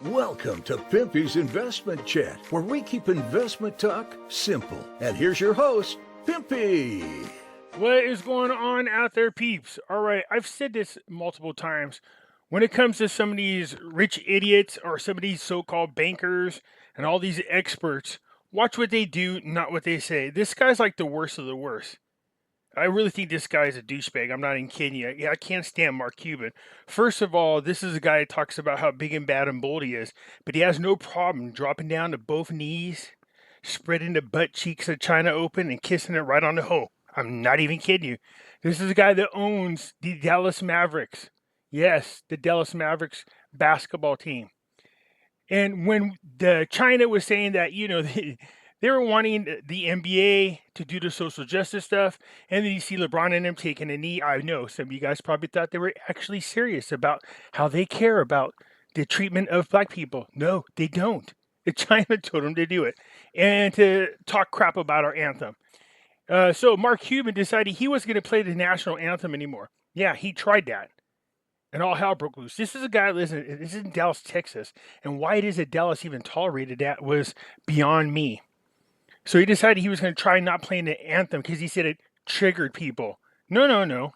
Welcome to Pimpy's Investment Chat, where we keep investment talk simple. And here's your host, Pimpy. What is going on out there, peeps? All right, I've said this multiple times. When it comes to some of these rich idiots or some of these so-called bankers and all these experts, watch what they do, not what they say. This guy's like the worst of the worst. I really think this guy is a douchebag. I'm not even kidding you. Yeah, I can't stand Mark Cuban. First of all, this is a guy that talks about how big and bad and bold he is, but he has no problem dropping down to both knees, spreading the butt cheeks of China open, and kissing it right on the hoe. I'm not even kidding you. This is a guy that owns the Dallas Mavericks. Yes, the Dallas Mavericks basketball team. And when the China was saying that, they were wanting the NBA to do the social justice stuff, and then you see LeBron and them taking a knee. I know some of you guys probably thought they were actually serious about how they care about the treatment of black people. No, they don't. China told them to do it and to talk crap about our anthem. So Mark Cuban decided he wasn't going to play the national anthem anymore. Yeah, he tried that. And all hell broke loose. This is a guy, listen, this is in Dallas, Texas. And why it is that Dallas even tolerated that was beyond me. So he decided he was going to try not playing the anthem because he said it triggered people. No.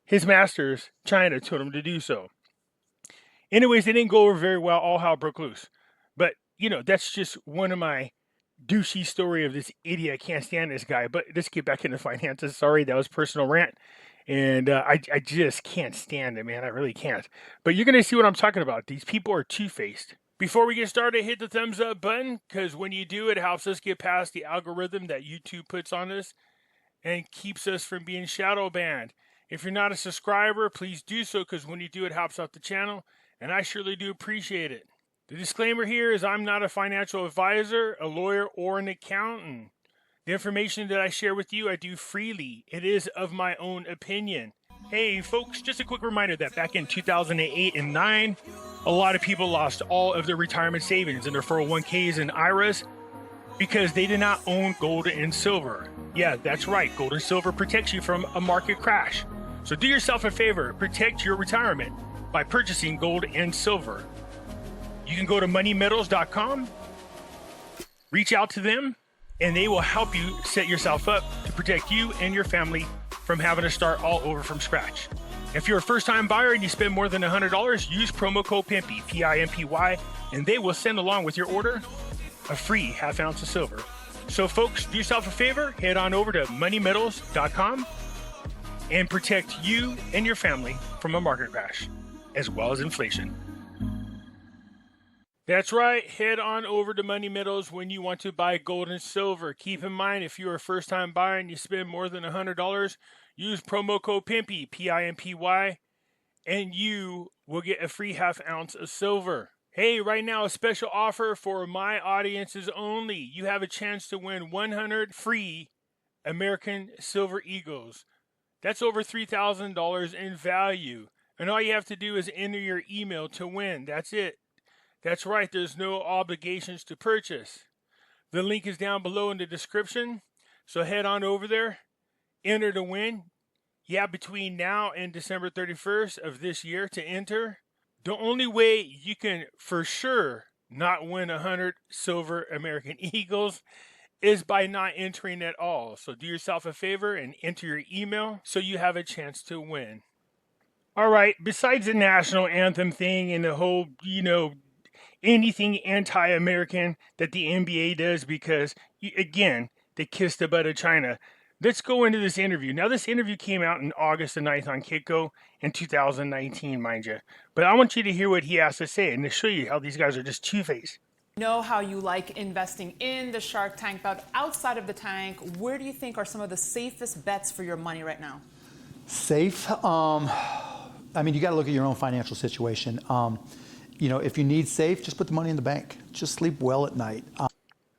His masters, China, told him to do so. Anyways, it didn't go over very well. All hell broke loose. But, that's just one of my douchey story of this idiot. I can't stand this guy. But let's get back into finances. Sorry, that was personal rant. And I just can't stand it, man. I really can't. But you're going to see what I'm talking about. These people are two-faced. Before we get started, hit the thumbs up button, because when you do, it helps us get past the algorithm that YouTube puts on us and keeps us from being shadow banned. If you're not a subscriber, please do so, because when you do, it helps out the channel, and I surely do appreciate it. The disclaimer here is I'm not a financial advisor, a lawyer, or an accountant. The information that I share with you, I do freely. It is of my own opinion. Hey, folks, just a quick reminder that back in 2008 and 9, a lot of people lost all of their retirement savings in their 401ks and IRAs because they did not own gold and silver. Yeah, that's right. Gold and silver protects you from a market crash. So do yourself a favor, protect your retirement by purchasing gold and silver. You can go to moneymetals.com, reach out to them, and they will help you set yourself up to protect you and your family from having to start all over from scratch. If you're a first-time buyer and you spend more than $100, use promo code Pimpy, P-I-M-P-Y, and they will send along with your order a free half ounce of silver. So folks, do yourself a favor, head on over to moneymetals.com and protect you and your family from a market crash, as well as inflation. That's right, head on over to Money Metals when you want to buy gold and silver. Keep in mind, if you're a first-time buyer and you spend more than $100, use promo code Pimpy, P-I-M-P-Y, and you will get a free half ounce of silver. Hey, right now, a special offer for my audiences only. You have a chance to win 100 free American Silver Eagles. That's over $3,000 in value. And all you have to do is enter your email to win. That's it. That's right, there's no obligations to purchase. The link is down below in the description, so head on over there, enter to win. Yeah, between now and December 31st of this year to enter. The only way you can for sure not win 100 silver American Eagles is by not entering at all. So do yourself a favor and enter your email so you have a chance to win. All right, besides the national anthem thing and the whole, anything anti-American that the NBA does because, again, they kissed the butt of China. Let's go into this interview. Now, this interview came out on August the 9th on Kitco in 2019, mind you. But I want you to hear what he has to say and to show you how these guys are just two-faced. Know how you like investing in the Shark Tank, but outside of the tank, where do you think are some of the safest bets for your money right now? Safe? You got to look at your own financial situation. If you need safe, just put the money in the bank. Just sleep well at night.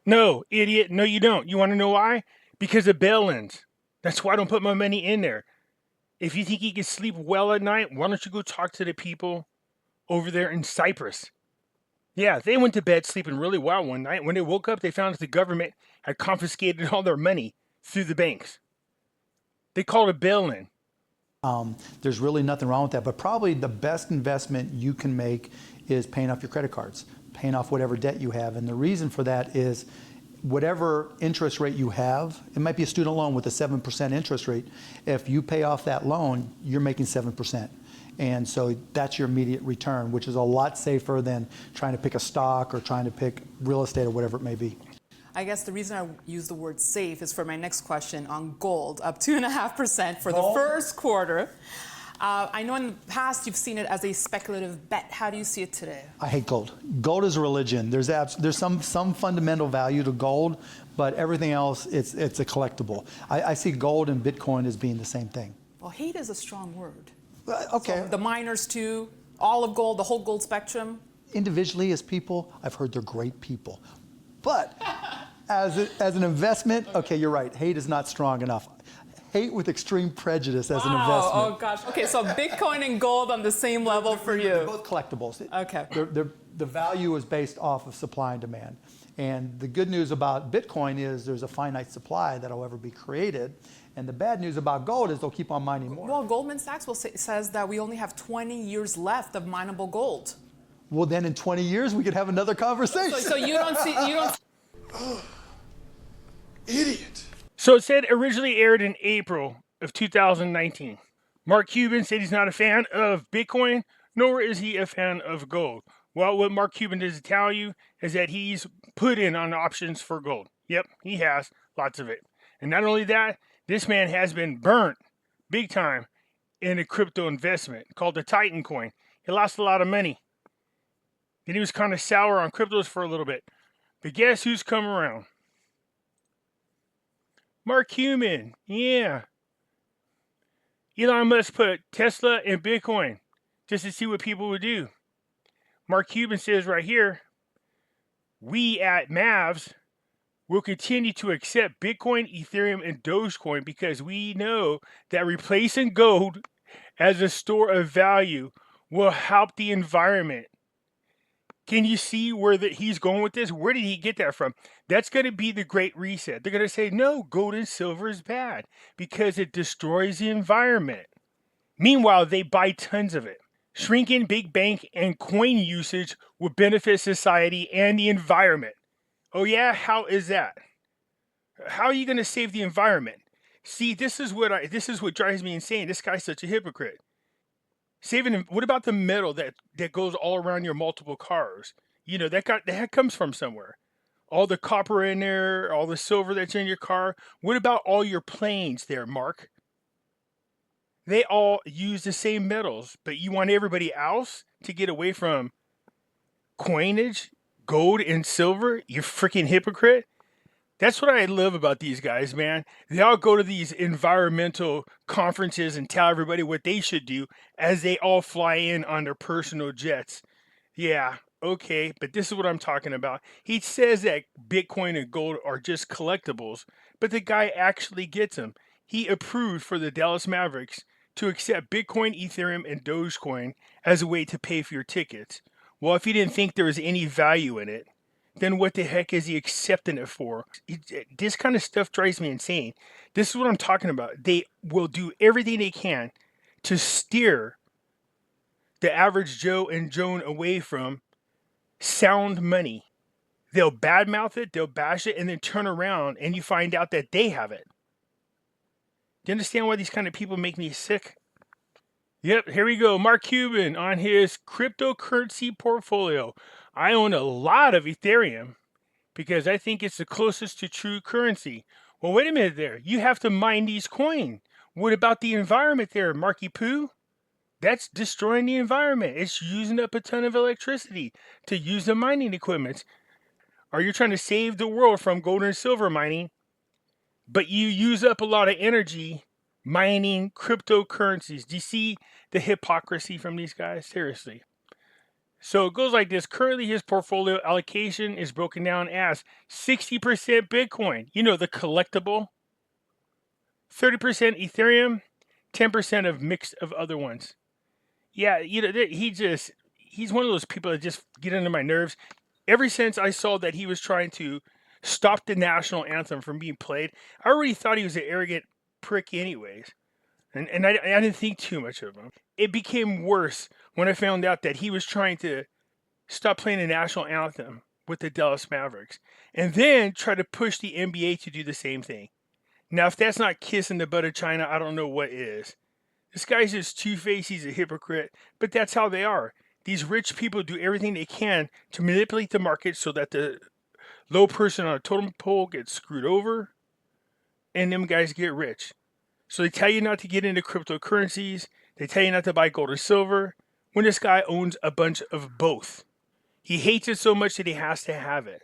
No, idiot. No, you don't. You want to know why? Because of bail-ins. That's why I don't put my money in there. If you think you can sleep well at night, why don't you go talk to the people over there in Cyprus? Yeah, they went to bed sleeping really well one night. When they woke up, they found that the government had confiscated all their money through the banks. They called it bail-in. There's really nothing wrong with that. But probably the best investment you can make is paying off your credit cards, paying off whatever debt you have. And the reason for that is whatever interest rate you have, it might be a student loan with a 7% interest rate. If you pay off that loan, you're making 7%. And so that's your immediate return, which is a lot safer than trying to pick a stock or trying to pick real estate or whatever it may be. I guess the reason I use the word safe is for my next question on gold, up 2.5% for the first quarter. I know in the past you've seen it as a speculative bet. How do you see it today? I hate gold. Gold is a religion. There's some fundamental value to gold, but everything else, it's a collectible. I see gold and Bitcoin as being the same thing. Well, hate is a strong word. Okay. So the miners too, all of gold, the whole gold spectrum. Individually as people, I've heard they're great people. But as an investment, okay, you're right. Hate is not strong enough. Hate with extreme prejudice as an investment. Oh gosh. Okay, so Bitcoin and gold on the same level for you. They're both collectibles. Okay. The value is based off of supply and demand. And the good news about Bitcoin is there's a finite supply that'll ever be created. And the bad news about gold is they'll keep on mining more. Well, Goldman Sachs says that we only have 20 years left of mineable gold. Well, then in 20 years we could have another conversation. So you don't see Idiot. So it said originally aired in April of 2019. Mark Cuban said he's not a fan of Bitcoin, nor is he a fan of gold. Well, what Mark Cuban doesn't tell you is that he's put in on options for gold. Yep, he has lots of it. And not only that, this man has been burnt big time in a crypto investment called the Titan coin. He lost a lot of money. Then he was kind of sour on cryptos for a little bit. But guess who's come around? Mark Cuban, yeah. Elon Musk put Tesla and Bitcoin just to see what people would do. Mark Cuban says right here, we at Mavs will continue to accept Bitcoin, Ethereum, and Dogecoin because we know that replacing gold as a store of value will help the environment. Can you see where he's going with this? Where did he get that from? That's going to be the Great Reset. They're going to say, no, gold and silver is bad because it destroys the environment. Meanwhile, they buy tons of it. Shrinking big bank and coin usage will benefit society and the environment. Oh yeah? How is that? How are you going to save the environment? See, this is what drives me insane. This guy's such a hypocrite. What about the metal that goes all around your multiple cars? You know, that comes from somewhere. All the copper in there, all the silver that's in your car. What about all your planes there, Mark? They all use the same metals, but you want everybody else to get away from coinage, gold and silver? You freaking hypocrite. That's what I love about these guys, man. They all go to these environmental conferences and tell everybody what they should do as they all fly in on their personal jets. Yeah, okay, but this is what I'm talking about. He says that Bitcoin and gold are just collectibles, but the guy actually gets them. He approved for the Dallas Mavericks to accept Bitcoin, Ethereum, and Dogecoin as a way to pay for your tickets. Well, if he didn't think there was any value in it, then what the heck is he accepting it for? This kind of stuff drives me insane. This is what I'm talking about. They will do everything they can to steer the average Joe and Joan away from sound money. They'll badmouth it, they'll bash it, and then turn around and you find out that they have it. Do you understand why these kind of people make me sick? Yep, here we go. Mark Cuban on his cryptocurrency portfolio. I own a lot of Ethereum because I think it's the closest to true currency. Well, wait a minute there. You have to mine these coins. What about the environment there, Marky Poo? That's destroying the environment. It's using up a ton of electricity to use the mining equipment. Are you trying to save the world from gold and silver mining, but you use up a lot of energy mining cryptocurrencies? Do you see the hypocrisy from these guys? Seriously. So it goes like this. Currently, his portfolio allocation is broken down as 60% Bitcoin, you know, the collectible, 30% Ethereum, 10% of mix of other ones. Yeah, you know, he's one of those people that just get under my nerves. Ever since I saw that he was trying to stop the national anthem from being played, I already thought he was an arrogant prick anyways. And I didn't think too much of him. It became worse when I found out that he was trying to stop playing the national anthem with the Dallas Mavericks and then try to push the NBA to do the same thing. Now, if that's not kissing the butt of China, I don't know what is. This guy's just two-faced, he's a hypocrite, but that's how they are. These rich people do everything they can to manipulate the market so that the low person on a totem pole gets screwed over and them guys get rich. So they tell you not to get into cryptocurrencies, they tell you not to buy gold or silver, when this guy owns a bunch of both. He hates it so much that he has to have it.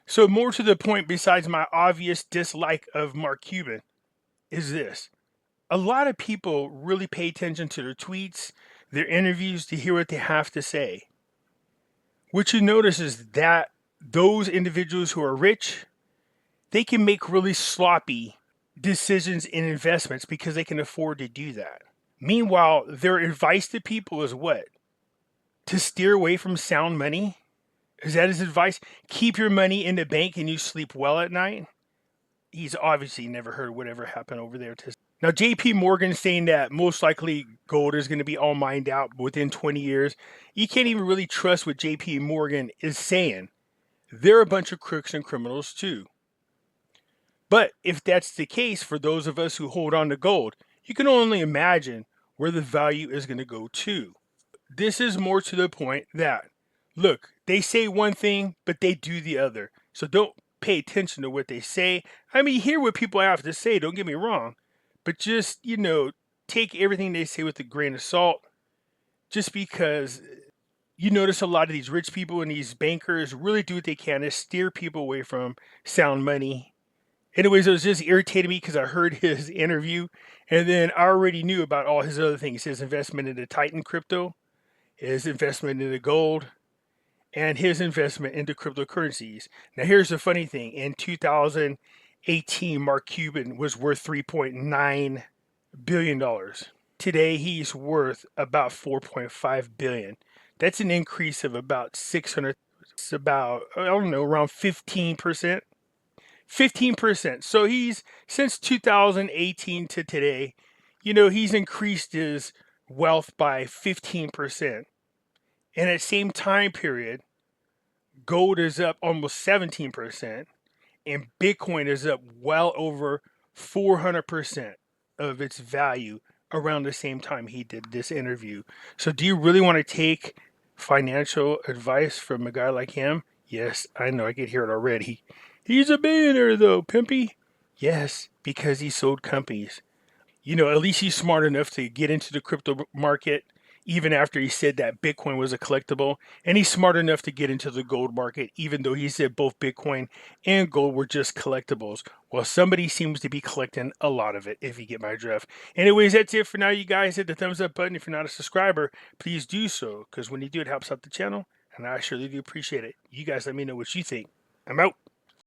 So more to the point, besides my obvious dislike of Mark Cuban, is this. A lot of people really pay attention to their tweets, their interviews, to hear what they have to say. What you notice is that those individuals who are rich, they can make really sloppy decisions in investments because they can afford to do that. Meanwhile, their advice to people is what? To steer away from sound money? Is that his advice? Keep your money in the bank and you sleep well at night? He's obviously never heard whatever happened over there. Now, JP Morgan saying that most likely gold is going to be all mined out within 20 years. You can't even really trust what JP Morgan is saying. They're a bunch of crooks and criminals too. But if that's the case for those of us who hold on to gold, you can only imagine where the value is going to go to. This is more to the point that, look, they say one thing, but they do the other. So don't pay attention to what they say. I mean, hear what people have to say, don't get me wrong. But just, take everything they say with a grain of salt. Just because you notice a lot of these rich people and these bankers really do what they can to steer people away from sound money. Anyways, it was just irritating me because I heard his interview. And then I already knew about all his other things. His investment into Titan crypto, his investment into gold, and his investment into cryptocurrencies. Now, here's the funny thing. In 2018, Mark Cuban was worth $3.9 billion. Today, he's worth about $4.5 billion. That's an increase of about 600, it's about, around 15%. 15%. So he's, since 2018 to today, he's increased his wealth by 15%. And at the same time period, gold is up almost 17%, and Bitcoin is up well over 400% of its value around the same time he did this interview. So do you really want to take financial advice from a guy like him? Yes, I know, I can hear it already. He's a billionaire though, Pimpy. Yes, because he sold companies. At least he's smart enough to get into the crypto market even after he said that Bitcoin was a collectible. And he's smart enough to get into the gold market, even though he said both Bitcoin and gold were just collectibles. Well, somebody seems to be collecting a lot of it, if you get my drift. Anyways, that's it for now, you guys. Hit the thumbs up button. If you're not a subscriber, please do so, because when you do, it helps out the channel. And I surely do appreciate it. You guys let me know what you think. I'm out.